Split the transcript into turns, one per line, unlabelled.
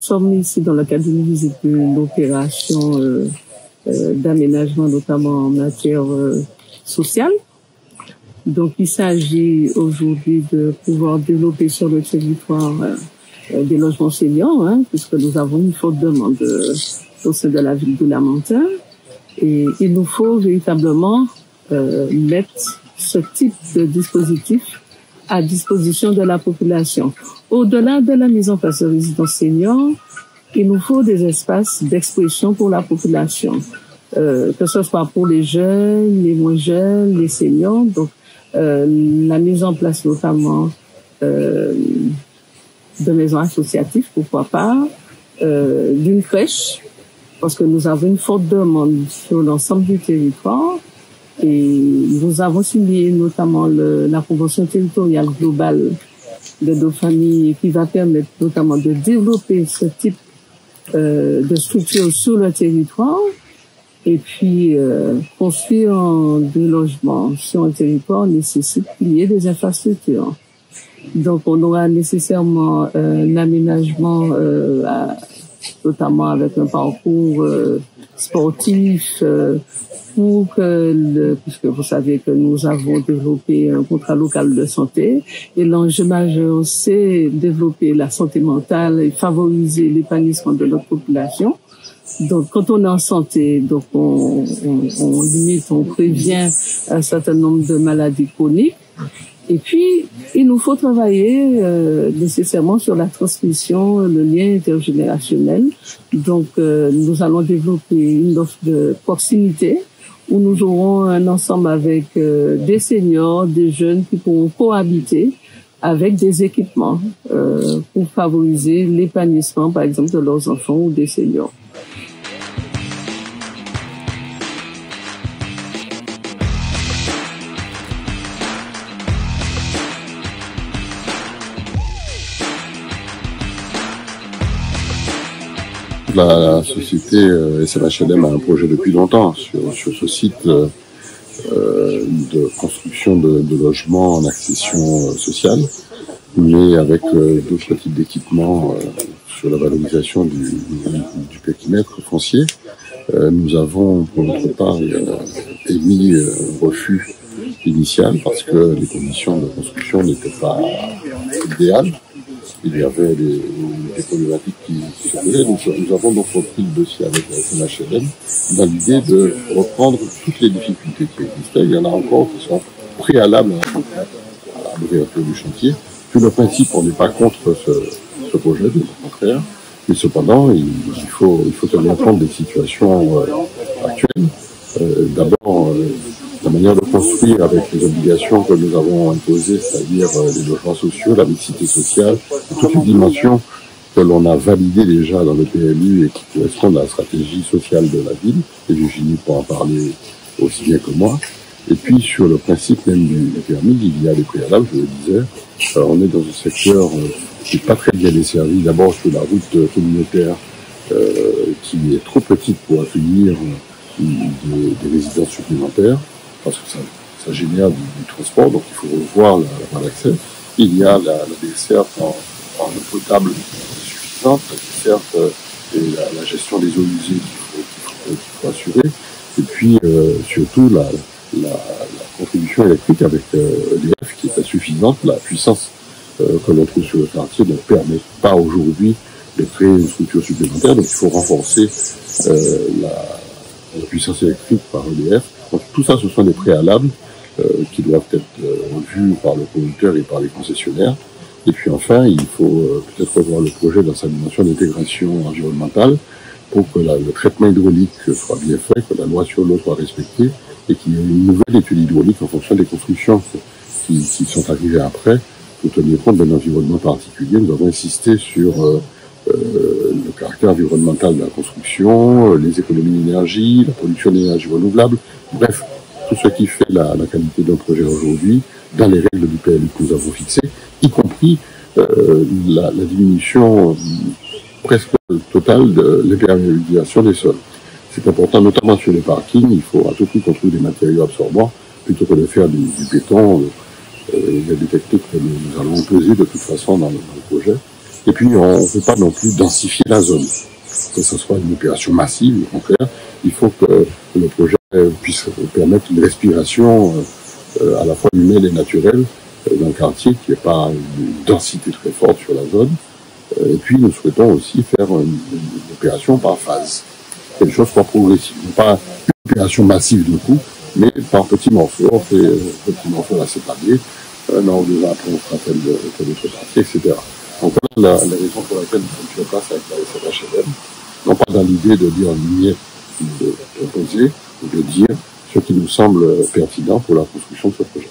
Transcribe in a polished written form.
sommes ici dans le cadre d'une visite de l'opération d'aménagement, notamment en matière sociale. Donc, il s'agit aujourd'hui de pouvoir développer sur le territoire des logements seniors, puisque nous avons une forte demande au sein de la ville de Lamentin. Et il nous faut véritablement mettre ce type de dispositif à disposition de la population. Au-delà de la mise en place de résidences seniors, il nous faut des espaces d'expression pour la population, que ce soit pour les jeunes, les moins jeunes, les seniors. Donc, la mise en place notamment de maisons associatives, pourquoi pas, d'une crèche, parce que nous avons une forte demande sur l'ensemble du territoire. Et nous avons signé notamment la Convention territoriale globale de nos familles qui va permettre notamment de développer ce type de structure sur le territoire. Et puis, construire des logements sur un territoire nécessite qu'il y ait des infrastructures. Donc, on aura nécessairement un aménagement, notamment avec un parcours sportif, pour que puisque vous savez que nous avons développé un contrat local de santé, et l'enjeu majeur, c'est développer la santé mentale et favoriser l'épanouissement de notre population. Donc, quand on est en santé, donc on limite, on prévient un certain nombre de maladies chroniques. Et puis, il nous faut travailler nécessairement sur la transmission, le lien intergénérationnel. Donc, nous allons développer une offre de proximité où nous aurons un ensemble avec des seniors, des jeunes qui pourront cohabiter avec des équipements pour favoriser l'épanouissement, par exemple, de leurs enfants ou des seniors.
La société SMHLM a un projet depuis longtemps sur ce site de construction de logements en accession sociale, mais avec d'autres types d'équipements sur la valorisation du périmètre foncier. Nous avons, pour notre part, émis un refus initial parce que les conditions de construction n'étaient pas idéales. Il y avait des problématiques qui se posaient. Nous avons donc repris le dossier avec la SMHLM dans l'idée de reprendre toutes les difficultés qui existaient. Il y en a encore qui sont préalables à l'ouverture du chantier. Sur le principe, on n'est pas contre ce projet, au contraire. Mais cependant, il faut tenir compte des situations actuelles. D'abord, la manière de construire avec les obligations que nous avons imposées, c'est-à-dire les logements sociaux, la mixité sociale, toutes les dimensions que l'on a validées déjà dans le PLU et qui correspondent à la stratégie sociale de la ville, et Virginie pourra en parler aussi bien que moi. Et puis sur le principe même du permis, il y a des préalables, je le disais. On est dans un secteur qui n'est pas très bien desservi, d'abord sur la route communautaire qui est trop petite pour accueillir des résidences supplémentaires, parce que ça génère du transport, donc il faut revoir la voie d'accès. Il y a la desserte en eau potable suffisante, la desserte et la gestion des eaux usées qu'il faut assurer, et puis surtout la contribution électrique avec EDF qui est insuffisante. La puissance que l'on trouve sur le quartier ne permet pas aujourd'hui de créer une structure supplémentaire, donc il faut renforcer la puissance électrique par EDF. Donc tout ça, ce sont des préalables qui doivent être vus par le producteur et par les concessionnaires. Et puis enfin, il faut peut-être revoir le projet dans sa dimension d'intégration environnementale pour que le traitement hydraulique soit bien fait, que la loi sur l'eau soit respectée et qu'il y ait une nouvelle étude hydraulique en fonction des constructions qui sont arrivées après pour tenir compte d'un environnement particulier. Nous avons insisté sur le caractère environnemental de la construction, les économies d'énergie, la production d'énergie renouvelable, bref, tout ce qui fait la qualité d'un projet aujourd'hui dans les règles du PLU que nous avons fixées, y compris la diminution presque totale de l'imperméabilisation des sols. C'est important, notamment sur les parkings, il faut à tout prix construire des matériaux absorbants plutôt que de faire du béton. Il y a des techniques que nous allons peser de toute façon dans le projet. Et puis, on ne veut pas non plus densifier la zone, que ce soit une opération massive. Au contraire, il faut que le projet puisse permettre une respiration à la fois humaine et naturelle dans le quartier, qui n'est pas une densité très forte sur la zone. Et puis, nous souhaitons aussi faire une opération par phase, quelque chose pas progressif, pas une opération massive de coup, mais par petits morceaux. On fait petits morceaux assez tablés. Un an ou 2 ans après, on fera tel autre quartier, etc. Donc voilà la raison pour laquelle nous sommes sur place avec la SNHLM, non pas dans l'idée de dire nier, de proposer, ou de dire ce qui nous semble pertinent pour la construction de ce projet.